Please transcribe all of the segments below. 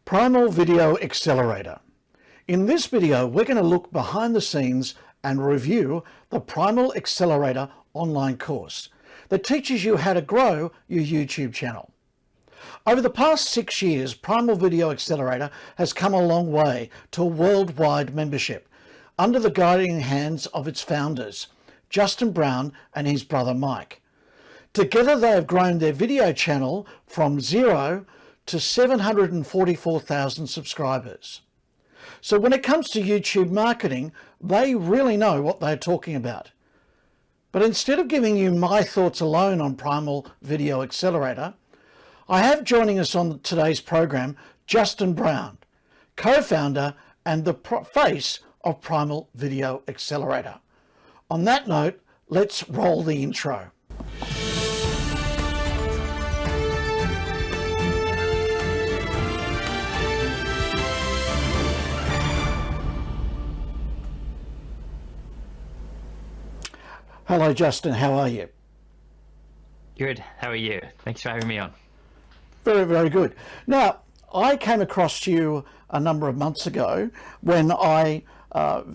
Primal Video Accelerator. In this video, we're going to look behind the scenes and review the Primal Accelerator online course that teaches you how to grow your YouTube channel. Over the past 6 years, Primal Video Accelerator has come a long way to a worldwide membership under the guiding hands of its founders, Justin Brown and his brother Mike. Together they have grown their video channel from 0 to 744,000 subscribers. So when it comes to YouTube marketing, they really know what they're talking about. But instead of giving you my thoughts alone on Primal Video Accelerator, I have joining us on today's program Justin Brown, co-founder and the face of Primal Video Accelerator. On that note, let's roll the intro. Hello, Justin. How are you? Good. How are you? Thanks for having me on. Very, very good. Now, I came across you a number of months ago when I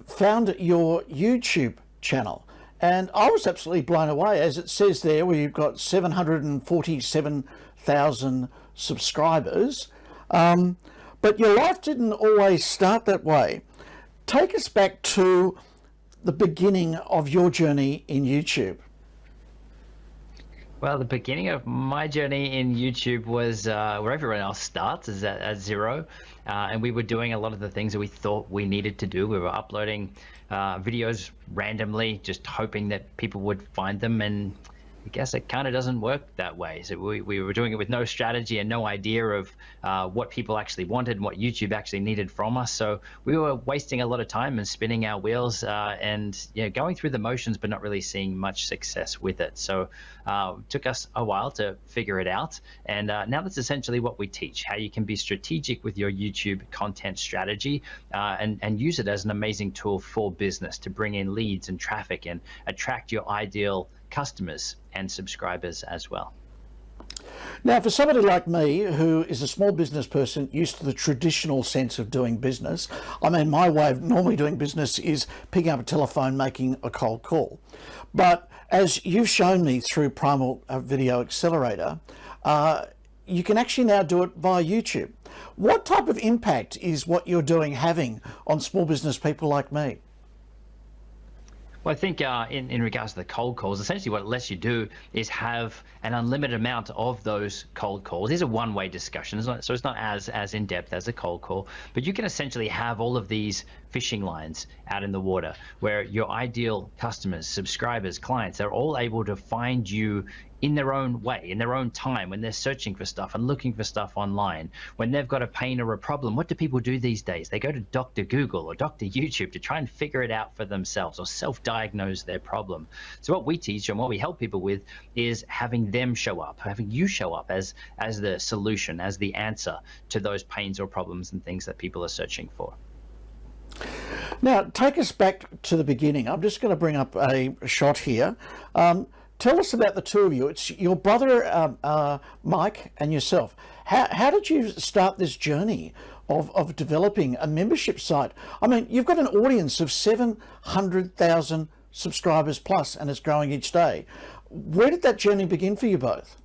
found your YouTube channel, and I was absolutely blown away, as it says there, where you've got 747,000 subscribers. But your life didn't always start that way. Take us back to the beginning of your journey in YouTube. Well, the beginning of my journey in YouTube was where everyone else starts, is at zero. And we were doing a lot of the things that we thought we needed to do. We were uploading videos randomly, just hoping that people would find them. And I guess it kind of doesn't work that way. So we were doing it with no strategy and no idea of what people actually wanted and what YouTube actually needed from us. So we were wasting a lot of time and spinning our wheels and going through the motions, but not really seeing much success with it. So it took us a while to figure it out. And now that's essentially what we teach, how you can be strategic with your YouTube content strategy and use it as an amazing tool for business to bring in leads and traffic and attract your ideal customers and subscribers as well. Now, for somebody like me who is a small business person used to the traditional sense of doing business, I mean, my way of normally doing business is picking up a telephone, making a cold call. But as you've shown me through Primal Video Accelerator, you can actually now do it via YouTube. What type of impact is what you're doing having on small business people like me? Well, I think in regards to the cold calls, essentially what it lets you do is have an unlimited amount of those cold calls. These are one-way discussions, so it's not as in-depth as a cold call, but you can essentially have all of these fishing lines out in the water where your ideal customers, subscribers, clients, they're all able to find you in their own way, in their own time, when they're searching for stuff and looking for stuff online. When they've got a pain or a problem, what do people do these days? They go to Dr. Google or Dr. YouTube to try and figure it out for themselves or self-diagnose their problem. So what we teach and what we help people with is having them show up, having you show up as the solution, as the answer to those pains or problems and things that people are searching for. Now, take us back to the beginning. I'm just going to bring up a shot here. Tell us about the two of you. It's your brother, Mike, and yourself. How did you start this journey of developing a membership site? I mean, you've got an audience of 700,000 subscribers plus, and it's growing each day. Where did that journey begin for you both?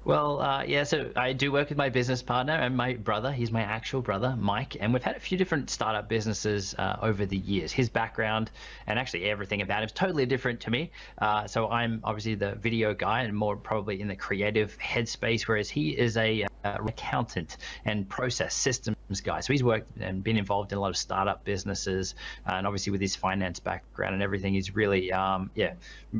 Well, yeah, so I do work with my business partner and my brother. He's my actual brother, Mike, and we've had a few different startup businesses over the years. His background and actually everything about him is totally different to me. So I'm obviously the video guy and more probably in the creative headspace, whereas he is a accountant and process systems guy. So he's worked and been involved in a lot of startup businesses, and obviously with his finance background and everything, he's really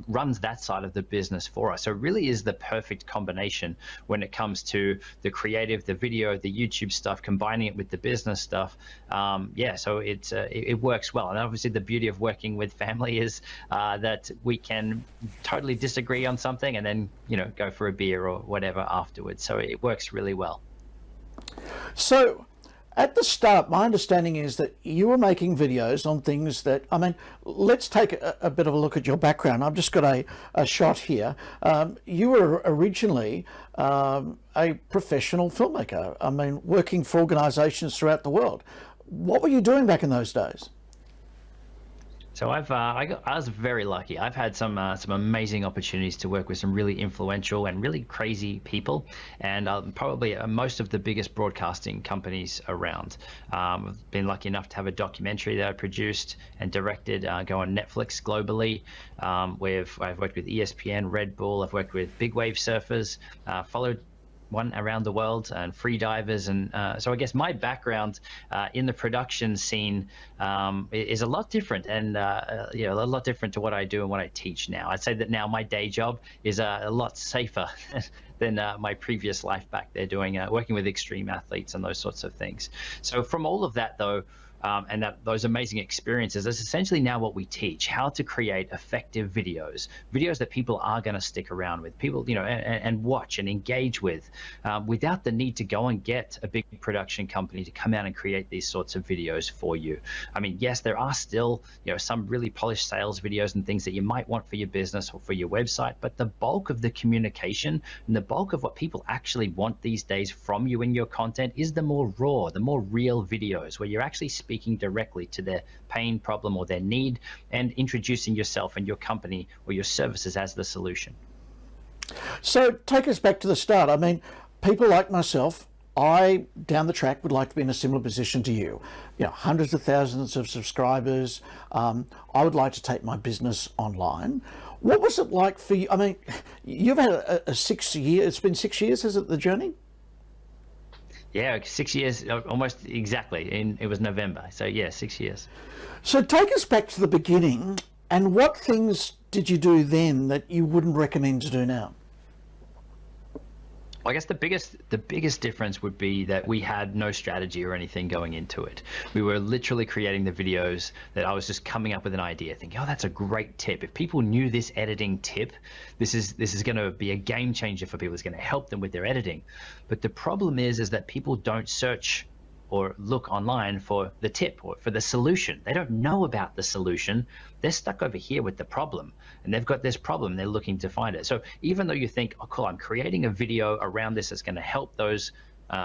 runs that side of the business for us. So it really is the perfect combination when it comes to the creative, the video, the YouTube stuff, combining it with the business stuff. So it works well. And obviously the beauty of working with family is that we can totally disagree on something and then go for a beer or whatever afterwards. So it works really well. So At the start, my understanding is that you were making videos on things that, I mean, let's take a bit of a look at your background. I've just got a shot here. You were originally a professional filmmaker, I mean, working for organizations throughout the world. What were you doing back in those days? So I was very lucky. I've had some amazing opportunities to work with some really influential and really crazy people, and probably most of the biggest broadcasting companies around. I've been lucky enough to have a documentary that I produced and directed go on Netflix globally. I've worked with ESPN, Red Bull. I've worked with big wave surfers. Followed one around the world and free divers, and so I guess my background in the production scene is a lot different, and a lot different to what I do and what I teach now. I'd say that now my day job is a lot safer than my previous life back there doing working with extreme athletes and those sorts of things. So from all of that though, and those amazing experiences, that's essentially now what we teach: how to create effective videos that people are going to stick around with, people, and watch and engage with, without the need to go and get a big production company to come out and create these sorts of videos for you. I mean, yes, there are still, some really polished sales videos and things that you might want for your business or for your website, but the bulk of the communication and the bulk of what people actually want these days from you in your content is the more raw, the more real videos where you're actually speaking directly to their pain, problem, or their need, and introducing yourself and your company or your services as the solution. So take us back to the start. I mean, people like myself, I, down the track, would like to be in a similar position to you. Hundreds of thousands of subscribers. I would like to take my business online. What was it like for you? I mean, you've had a 6 year, it's been 6 years, has it, the journey? Yeah, 6 years, almost exactly. It was November. So yeah, 6 years. So take us back to the beginning, and what things did you do then that you wouldn't recommend to do now? Well, I guess the biggest difference would be that we had no strategy or anything going into it. We were literally creating the videos that I was just coming up with an idea, thinking, oh, that's a great tip. If people knew this editing tip, this is going to be a game changer for people. It's going to help them with their editing. But the problem is that people don't search or look online for the tip or for the solution. They don't know about the solution. They're stuck over here with the problem, and they've got this problem. They're looking to find it. So even though you think, oh, cool, I'm creating a video around this that's going to help those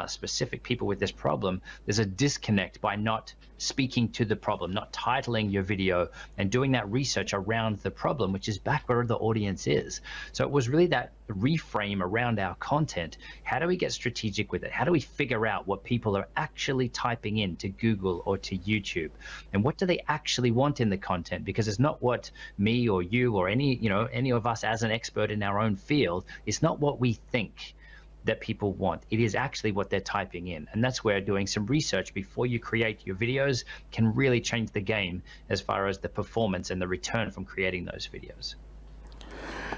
specific people with this problem, there's a disconnect by not speaking to the problem, not titling your video and doing that research around the problem, which is back where the audience is. So it was really that reframe around our content. How do we get strategic with it? How do we figure out what people are actually typing in to Google or to YouTube, and what do they actually want in the content? Because it's not what me or you or any of us as an expert in our own field, it's not what we think that people want. It is actually what they're typing in. And that's where doing some research before you create your videos can really change the game as far as the performance and the return from creating those videos.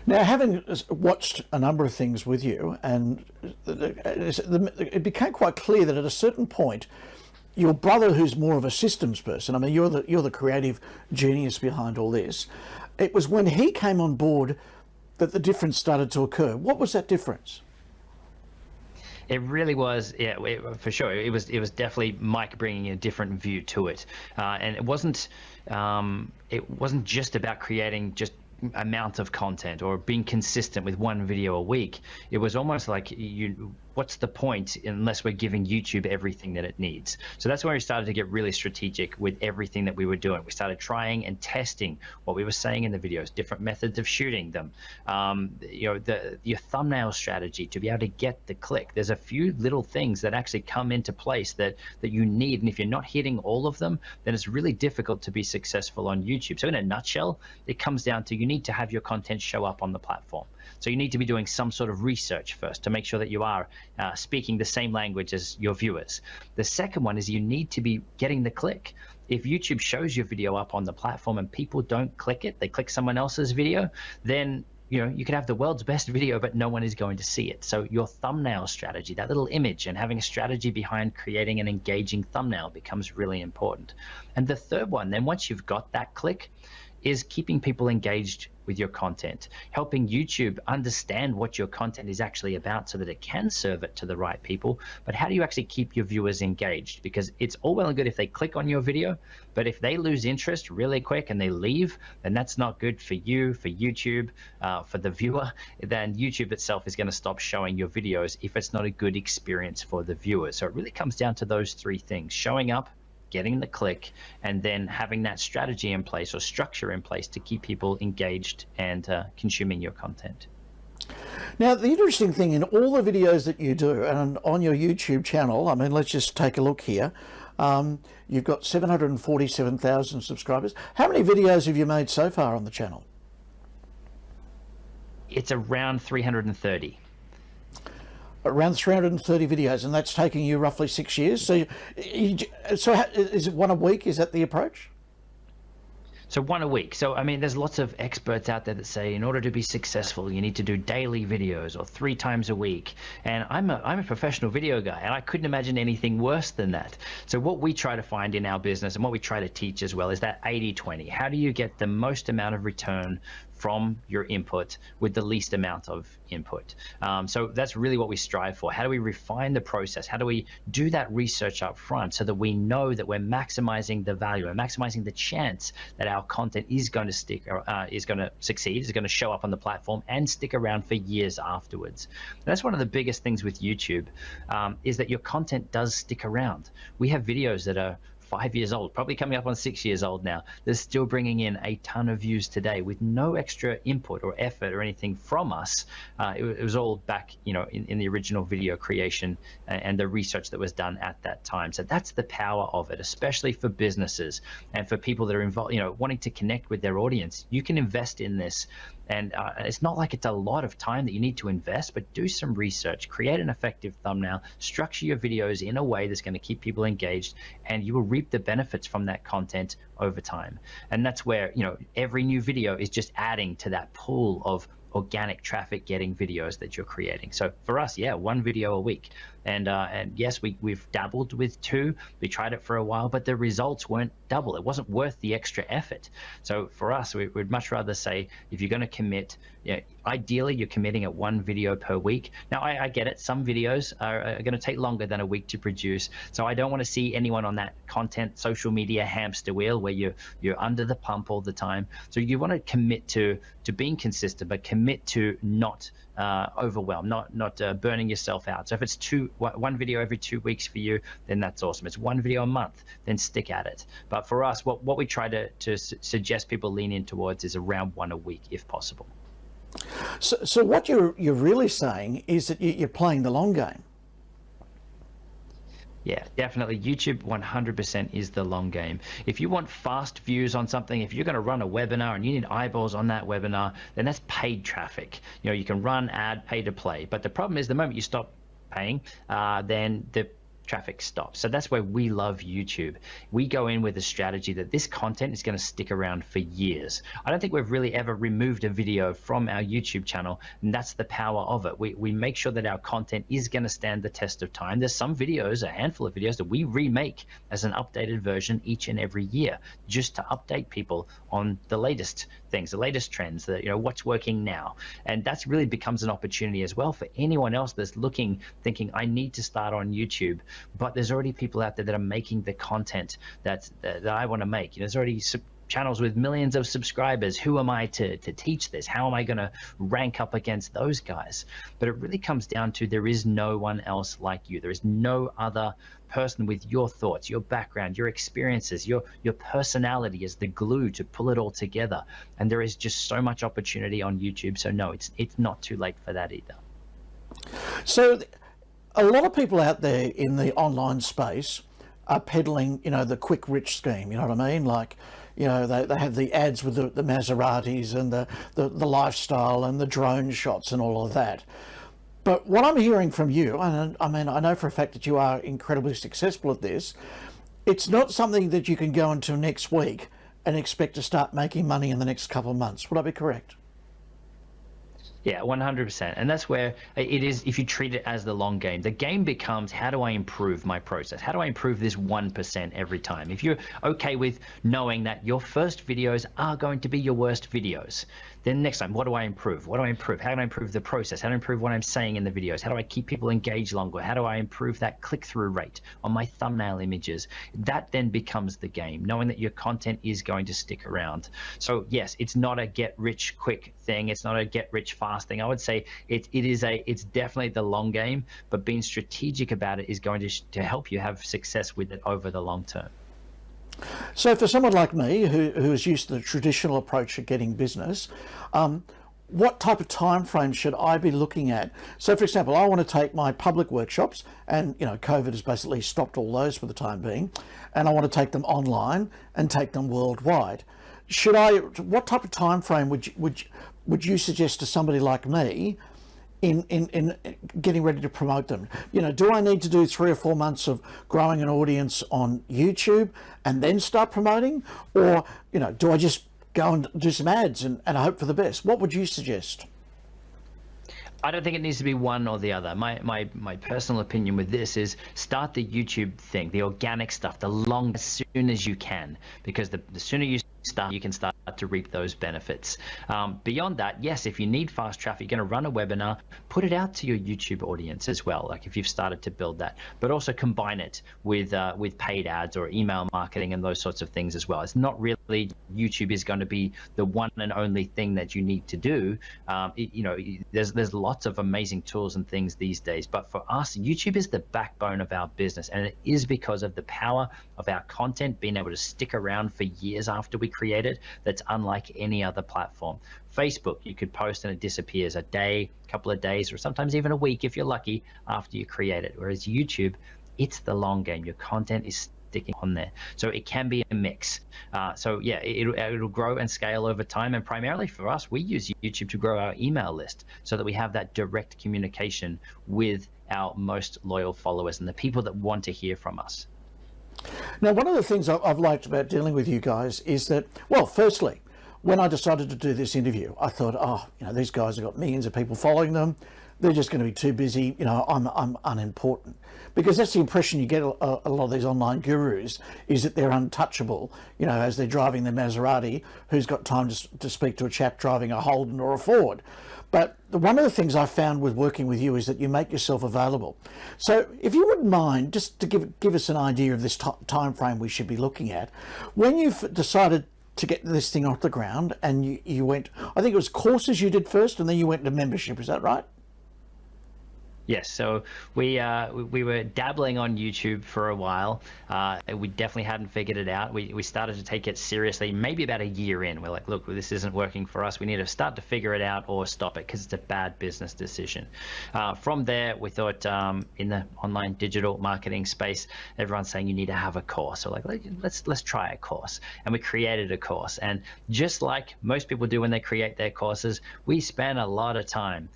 Now, having watched a number of things with you, and it became quite clear that at a certain point, your brother, who's more of a systems person, I mean, you're the creative genius behind all this, it was when he came on board that the difference started to occur. What was that difference? It really was, yeah, for sure. It was definitely Mike bringing a different view to it, and it wasn't just about creating just amount of content or being consistent with one video a week. It was almost like what's the point unless we're giving YouTube everything that it needs? So that's where we started to get really strategic with everything that we were doing. We started trying and testing what we were saying in the videos, different methods of shooting them, your thumbnail strategy to be able to get the click. There's a few little things that actually come into place that you need, and if you're not hitting all of them, then it's really difficult to be successful on YouTube. So in a nutshell, it comes down to you need to have your content show up on the platform. So you need to be doing some sort of research first to make sure that you are speaking the same language as your viewers. The second one is you need to be getting the click. If YouTube shows your video up on the platform and people don't click it, they click someone else's video, then you can have the world's best video, but no one is going to see it. So your thumbnail strategy, that little image, and having a strategy behind creating an engaging thumbnail becomes really important. And the third one, then once you've got that click, is keeping people engaged with your content, helping YouTube understand what your content is actually about so that it can serve it to the right people. But how do you actually keep your viewers engaged? Because it's all well and good if they click on your video, but if they lose interest really quick and they leave, then that's not good for you, for YouTube, for the viewer. Then YouTube itself is going to stop showing your videos if it's not a good experience for the viewer. So it really comes down to those three things: showing up, getting the click, and then having that strategy in place or structure in place to keep people engaged and consuming your content. Now, the interesting thing in all the videos that you do and on your YouTube channel, I mean, let's just take a look here. You've got 747,000 subscribers. How many videos have you made so far on the channel? It's around 330. Around 330 videos, and that's taking you roughly 6 years. So, is it one a week? Is that the approach? So one a week. So, I mean, there's lots of experts out there that say in order to be successful, you need to do daily videos or 3 times a week. And I'm a professional video guy, and I couldn't imagine anything worse than that. So what we try to find in our business and what we try to teach as well is that 80-20. How do you get the most amount of return from your input with the least amount of input? So that's really what we strive for. How do we refine the process? How do we do that research up front so that we know that we're maximizing the value and maximizing the chance that our content is going to stick, is going to succeed, is going to show up on the platform and stick around for years afterwards? And that's one of the biggest things with YouTube, is that your content does stick around. We have videos that are 5 years old, probably coming up on 6 years old now. They're still bringing in a ton of views today with no extra input or effort or anything from us. It was all back, in the original video creation and the research that was done at that time. So that's the power of it, especially for businesses and for people that are involved, wanting to connect with their audience. You can invest in this. And it's not like it's a lot of time that you need to invest, but do some research, create an effective thumbnail, structure your videos in a way that's going to keep people engaged, and you will reap the benefits from that content over time. And that's where, every new video is just adding to that pool of organic traffic getting videos that you're creating. So for us, yeah, 1 video a week. And yes, we've dabbled with 2. We tried it for a while, but the results weren't double. It wasn't worth the extra effort. So for us, we'd much rather say, if you're going to commit, ideally you're committing at 1 video per week. Now I get it. Some videos are going to take longer than a week to produce. So I don't want to see anyone on that content social media hamster wheel where you're under the pump all the time. So you want to commit to being consistent, but commit to not overwhelm, not burning yourself out. So if it's 1 video every 2 weeks for you, then that's awesome. It's 1 video a month, then stick at it. But for us, what we try to suggest people lean in towards is around 1 a week if possible. So what you're really saying is that you're playing the long game. Yeah, definitely. YouTube 100% is the long game. If you want fast views on something, if you're going to run a webinar and you need eyeballs on that webinar, then that's paid traffic. You can run ad, pay to play. But the problem is the moment you stop paying, then the traffic stops. So that's why we love YouTube. We go in with a strategy that this content is going to stick around for years. I don't think we've really ever removed a video from our YouTube channel, and that's the power of it. We make sure that our content is going to stand the test of time. There's some videos, a handful of videos, that we remake as an updated version each and every year, just to update people on the latest things, the latest trends, what's working now. And that's really becomes an opportunity as well for anyone else that's thinking, I need to start on YouTube. But there's already people out there that are making the content that I want to make. There's already channels with millions of subscribers. Who am I to teach this? How am I going to rank up against those guys? But it really comes down to there is no one else like you. There is no other person with your thoughts, your background, your experiences, your personality as the glue to pull it all together. And there is just so much opportunity on YouTube. So no, it's not too late for that either. So a lot of people out there in the online space are peddling, the quick rich scheme, you know what I mean? Like, they have the ads with the Maseratis and the lifestyle and the drone shots and all of that. But what I'm hearing from you, and I mean, I know for a fact that you are incredibly successful at this, it's not something that you can go into next week and expect to start making money in the next couple of months. Would I be correct? Yeah, 100%. And that's where it is. If you treat it as the long game, the game becomes, how do I improve my process? How do I improve this 1% every time? If you're okay with knowing that your first videos are going to be your worst videos, then next time, what do I improve? What do I improve? How do I improve the process? How do I improve what I'm saying in the videos? How do I keep people engaged longer? How do I improve that click-through rate on my thumbnail images? That then becomes the game, knowing that your content is going to stick around. So yes, it's not a get-rich-quick thing. It's not a get-rich-fast thing. I would say it's definitely the long game, but being strategic about it is going to help you have success with it over the long term. So for someone like me who is used to the traditional approach of getting business, what type of time frame should I be looking at? So for example, I want to take my public workshops, and COVID has basically stopped all those for the time being, and I want to take them online and take them worldwide. What type of time frame would you suggest to somebody like me in getting ready to promote them? Do I need to do 3 or 4 months of growing an audience on YouTube and then start promoting? Or, do I just go and do some ads and hope for the best? What would you suggest? I don't think it needs to be one or the other. My personal opinion with this is start the YouTube thing, the organic stuff, as soon as you can, because the sooner you start, you can start to reap those benefits. Beyond that, yes, if you need fast traffic, you're going to run a webinar, put it out to your YouTube audience as well, like if you've started to build that, but also combine it with paid ads or email marketing and those sorts of things as well. It's not really YouTube is going to be the one and only thing that you need to do. There's lots of amazing tools and things these days, but for us, YouTube is the backbone of our business, and it is because of the power of our content being able to stick around for years after we create it. That's unlike any other platform. Facebook, you could post and it disappears a day, couple of days, or sometimes even a week if you're lucky after you create it. Whereas YouTube, it's the long game. Your content is sticking on there, so it can be a mix. So yeah, it'll grow and scale over time, and primarily for us, we use YouTube to grow our email list so that we have that direct communication with our most loyal followers and the people that want to hear from us. Now, one of the things I've liked about dealing with you guys is that, well, firstly, when I decided to do this interview, I thought, these guys have got millions of people following them. They're just going to be too busy. I'm unimportant. Because that's the impression you get a lot of these online gurus, is that they're untouchable, as they're driving their Maserati, who's got time to speak to a chap driving a Holden or a Ford. But one of the things I found with working with you is that you make yourself available. So if you wouldn't mind, just to give us an idea of this time frame we should be looking at, when you've decided to get this thing off the ground and you went, I think it was courses you did first, and then you went to membership, is that right? Yes, so we were dabbling on YouTube for a while. We definitely hadn't figured it out. We started to take it seriously maybe about a year in. We're like, look, this isn't working for us. We need to start to figure it out or stop it because it's a bad business decision. From there, we thought in the online digital marketing space, everyone's saying you need to have a course. So like, let's try a course. And we created a course. And just like most people do when they create their courses, we spend a lot of time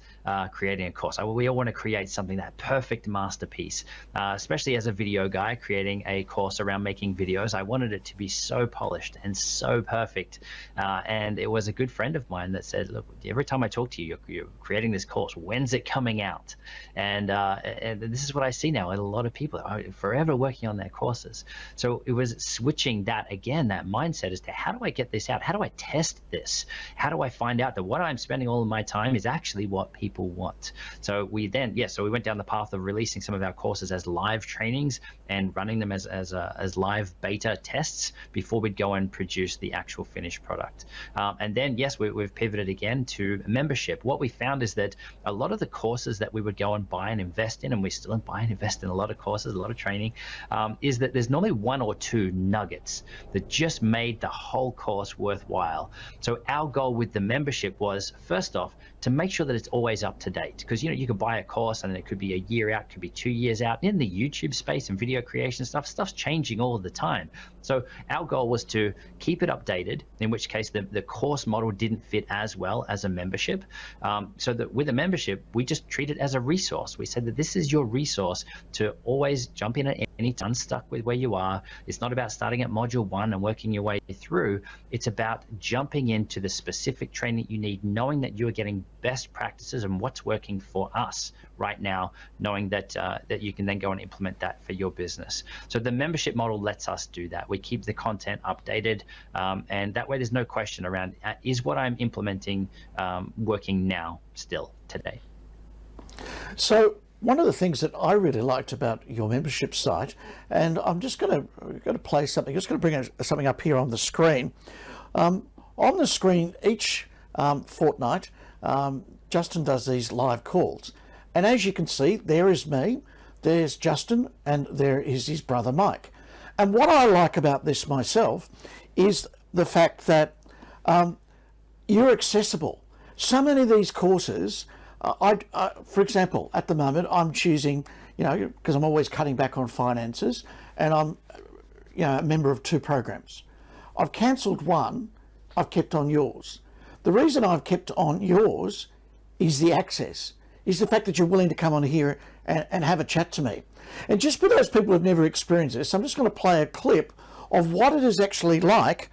creating a course. We all want to create something, that perfect masterpiece, especially as a video guy creating a course around making videos. I wanted it to be so polished and so perfect. And it was a good friend of mine that said, look, every time I talk to you, you're creating this course. When's it coming out? And this is what I see now. A lot of people are forever working on their courses. So it was switching that again, that mindset as to how do I get this out? How do I test this? How do I find out that what I'm spending all of my time is actually what people want? So we went down the path of releasing some of our courses as live trainings and running them as live beta tests before we'd go and produce the actual finished product. And then, yes, we've pivoted again to membership. What we found is that a lot of the courses that we would go and buy and invest in, and we still buy and invest in a lot of courses, a lot of training, is that there's normally 1 or 2 nuggets that just made the whole course worthwhile. So our goal with the membership was, first off, to make sure that it's always up to date, because you could buy a course and it could be a year out, could be 2 years out. In the YouTube space and video creation stuff's changing all the time. So our goal was to keep it updated, in which case the course model didn't fit as well as a membership. So that with a membership, we just treat it as a resource. We said that this is your resource to always jump in at unstuck with where you are. It's not about starting at module 1 and working your way through. It's about jumping into the specific training that you need, knowing that you are getting best practices and what's working for us right now, knowing that that you can then go and implement that for your business. So the membership model lets us do that. We keep the content updated, and that way there's no question around, is what I'm implementing working now still today? So one of the things that I really liked about your membership site, and I'm just going to play something, just going to bring something up here on the screen. On the screen each fortnight, Justin does these live calls. And as you can see, there is me, there's Justin, and there is his brother Mike. And what I like about this myself is the fact that you're accessible. So many of these courses, for example, at the moment, I'm choosing, because I'm always cutting back on finances, and I'm, a member of 2 programs. I've cancelled one, I've kept on yours. The reason I've kept on yours is the access, is the fact that you're willing to come on here and have a chat to me. And just for those people who have never experienced this, I'm just going to play a clip of what it is actually like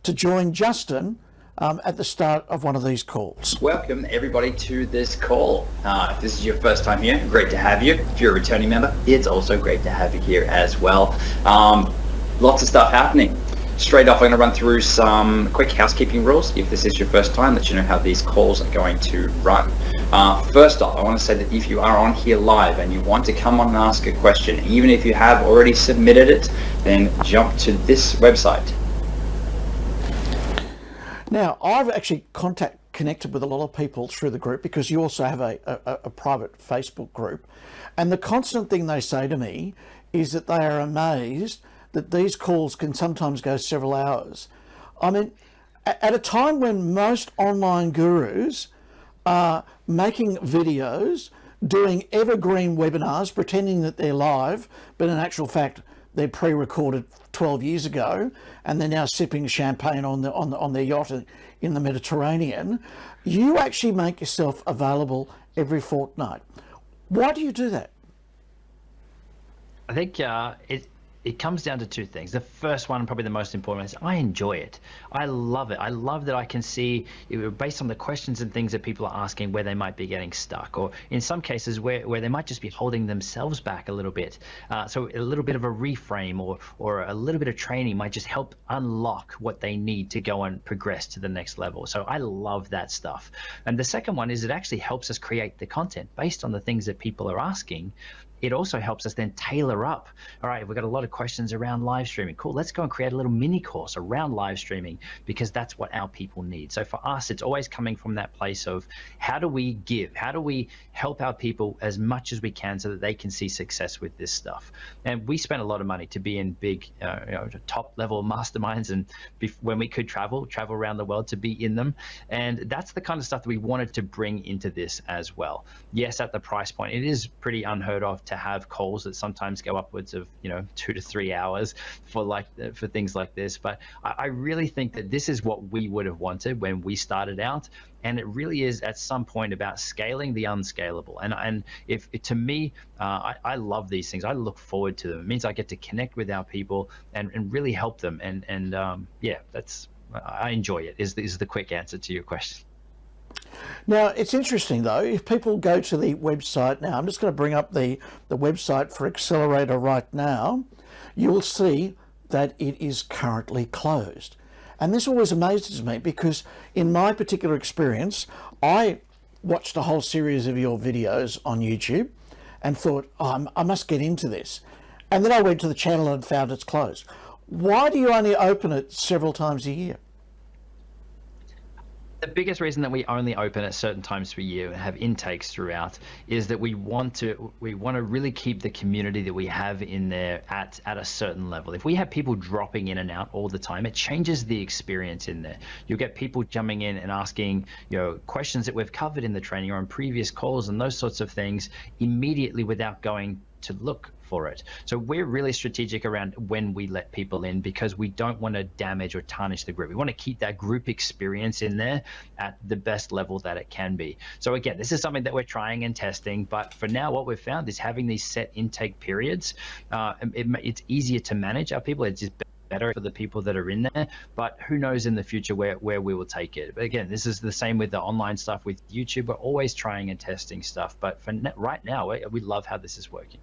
to join Justin at the start of one of these calls. Welcome everybody to this call. If this is your first time here, great to have you. If you're a returning member, it's also great to have you here as well. Lots of stuff happening. Straight off, I'm going to run through some quick housekeeping rules. If this is your first time, let you know how these calls are going to run. First off, I want to say that if you are on here live and you want to come on and ask a question, even if you have already submitted it, then jump to this website. Now, I've actually connected with a lot of people through the group, because you also have a private Facebook group. And the constant thing they say to me is that they are amazed that these calls can sometimes go several hours. I mean, at a time when most online gurus are making videos, doing evergreen webinars, pretending that they're live, but in actual fact, they're pre-recorded 12 years ago, and they're now sipping champagne on their yacht in the Mediterranean. You actually make yourself available every fortnight. Why do you do that? I think it comes down to 2 things. The first one, probably the most important, is I enjoy it. I love it. I love that I can see, based on the questions and things that people are asking, where they might be getting stuck, or in some cases where they might just be holding themselves back a little bit. So a little bit of a reframe or a little bit of training might just help unlock what they need to go and progress to the next level. So I love that stuff. And the second one is it actually helps us create the content based on the things that people are asking. It also helps us then tailor up. All right, we've got a lot of questions around live streaming. Cool, let's go and create a little mini course around live streaming, because that's what our people need. So for us, it's always coming from that place of, how do we give? How do we help our people as much as we can so that they can see success with this stuff? And we spend a lot of money to be in big, top level masterminds, and when we could travel around the world to be in them. And that's the kind of stuff that we wanted to bring into this as well. Yes, at the price point, it is pretty unheard of to have calls that sometimes go upwards of 2 to 3 hours for things like this, but I really think that this is what we would have wanted when we started out, and it really is at some point about scaling the unscalable. And if to me, I love these things. I look forward to them. It means I get to connect with our people and really help them, and yeah, I enjoy it. Is the quick answer to your question. Now, it's interesting though, if people go to the website now, I'm just going to bring up the website for Accelerator right now, you will see that it is currently closed. And this always amazes me, because in my particular experience, I watched a whole series of your videos on YouTube and thought, oh, I must get into this. And then I went to the channel and found it's closed. Why do you only open it several times a year? The biggest reason that we only open at certain times per year and have intakes throughout is that we want to really keep the community that we have in there at a certain level. If we have people dropping in and out all the time, it changes the experience in there. You'll get people jumping in and asking questions that we've covered in the training or on previous calls and those sorts of things immediately without going to look for it. So we're really strategic around when we let people in, because we don't want to damage or tarnish the group. We want to keep that group experience in there at the best level that it can be. So again, this is something that we're trying and testing, but for now what we've found is having these set intake periods, it's easier to manage our people. It's just better for the people that are in there, but who knows in the future where we will take it. But again, this is the same with the online stuff with YouTube. We're always trying and testing stuff, but for right now, we love how this is working.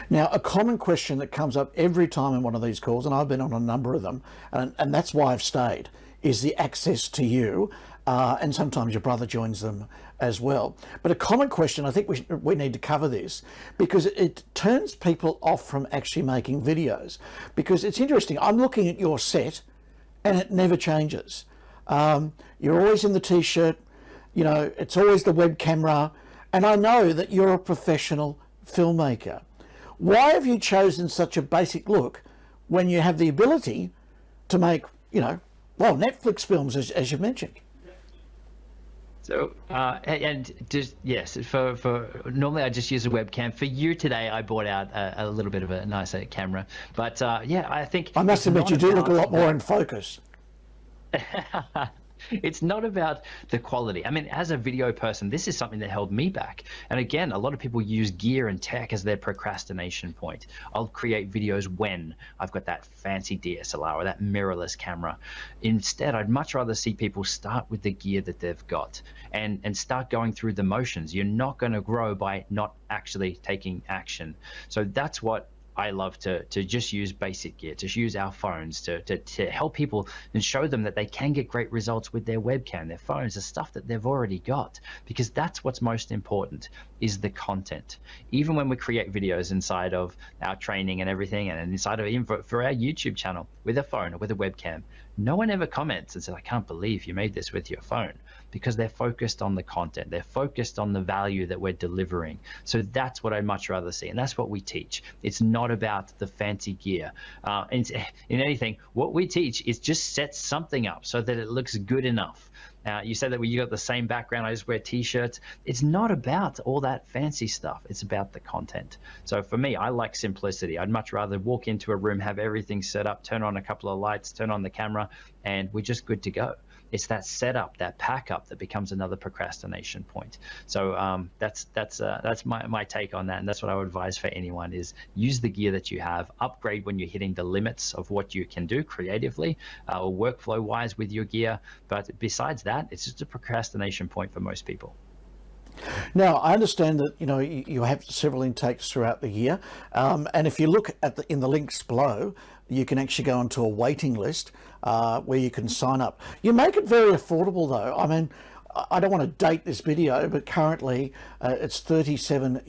Now, a common question that comes up every time in one of these calls, and I've been on a number of them, and that's why I've stayed, is the access to you, and sometimes your brother joins them as well. But a common question, I think we need to cover this, because it turns people off from actually making videos. Because it's interesting, I'm looking at your set and it never changes. You're always in the t-shirt, you know, it's always the web camera, and I know that you're a professional filmmaker. Why have you chosen such a basic look when you have the ability to make, you know, well, Netflix films, as you mentioned? So, and just, yes, for normally I just use a webcam. For you today, I brought out a little bit of a nicer camera. But yeah, I think I must admit, you do look a lot more in focus. It's not about the quality. I mean, as a video person, this is something that held me back. And again, a lot of people use gear and tech as their procrastination point. I'll create videos when I've got that fancy DSLR or that mirrorless camera. Instead, I'd much rather see people start with the gear that they've got and start going through the motions. You're not going to grow by not actually taking action. So that's what I love to just use basic gear, to use our phones to help people and show them that they can get great results with their webcam, their phones, the stuff that they've already got, because that's what's most important, is the content. Even when we create videos inside of our training and everything, and inside of even for our YouTube channel with a phone or with a webcam, no one ever comments and says, I can't believe you made this with your phone, because they're focused on the content. They're focused on the value that we're delivering. So that's what I'd much rather see. And that's what we teach. It's not about the fancy gear. In anything, what we teach is just set something up so that it looks good enough. You said that you got the same background, I just wear t-shirts. It's not about all that fancy stuff. It's about the content. So for me, I like simplicity. I'd much rather walk into a room, have everything set up, turn on a couple of lights, turn on the camera, and we're just good to go. It's that setup, that pack up, that becomes another procrastination point. So that's my take on that, and that's what I would advise for anyone: is use the gear that you have, upgrade when you're hitting the limits of what you can do creatively or workflow wise with your gear. But besides that, it's just a procrastination point for most people. Now, I understand that you have several intakes throughout the year, and if you look at in the links below, you can actually go onto a waiting list where you can sign up. You make it very affordable, though. I mean, I don't want to date this video, but currently it's $37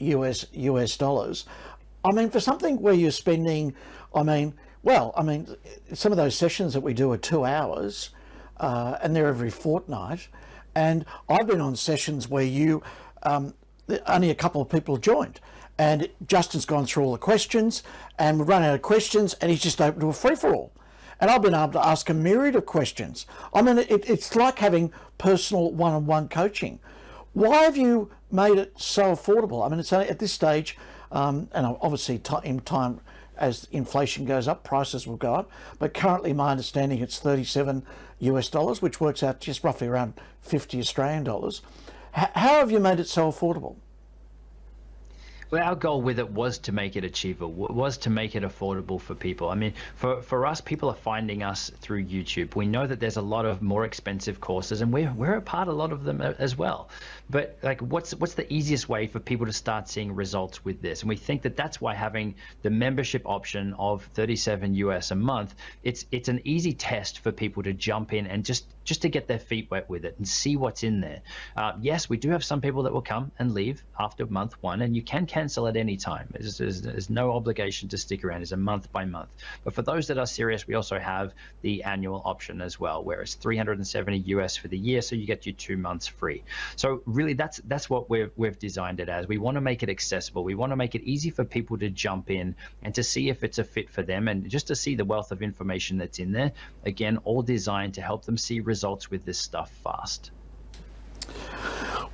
US. I mean, for something where you're spending, some of those sessions that we do are 2 hours, and they're every fortnight. And I've been on sessions where only a couple of people joined, and Justin's gone through all the questions, and we run out of questions, and he's just open to a free-for-all. And I've been able to ask a myriad of questions. I mean, it's like having personal one-on-one coaching. Why have you made it so affordable? I mean, it's only at this stage, and obviously in time, as inflation goes up, prices will go up. But currently, my understanding, it's $37 US, which works out just roughly around 50 Australian dollars. How have you made it so affordable? Well, our goal with it was to make it achievable, was to make it affordable for people. I mean, for us, people are finding us through YouTube. We know that there's a lot of more expensive courses, and we're a part of a lot of them as well. But like, what's the easiest way for people to start seeing results with this? And we think that that's why having the membership option of $37 US a month, it's an easy test for people to jump in and just to get their feet wet with it and see what's in there. Yes, we do have some people that will come and leave after month one, and you can cancel at any time. There's no obligation to stick around. It's a month by month. But for those that are serious, we also have the annual option as well, where it's $370 US for the year, so you get your 2 months free. So really, that's what we've designed it as. We want to make it accessible. We want to make it easy for people to jump in and to see if it's a fit for them, and just to see the wealth of information that's in there. Again, all designed to help them see results with this stuff fast.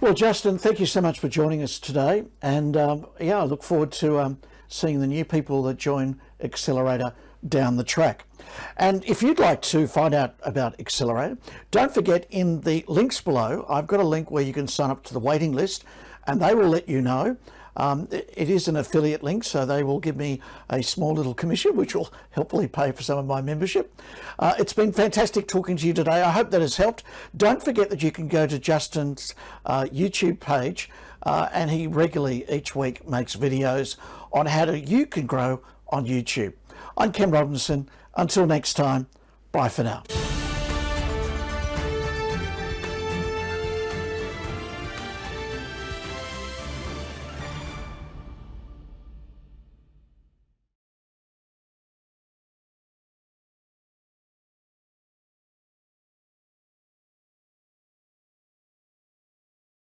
Well, Justin, thank you so much for joining us today. And yeah, I look forward to seeing the new people that join Accelerator down the track. And if you'd like to find out about Accelerator, don't forget in the links below, I've got a link where you can sign up to the waiting list and they will let you know. It is an affiliate link, so they will give me a small little commission, which will helpfully pay for some of my membership. It's been fantastic talking to you today. I hope that has helped. Don't forget that you can go to Justin's YouTube page, and he regularly each week makes videos on how you can grow on YouTube. I'm Ken Robinson. Until next time, bye for now.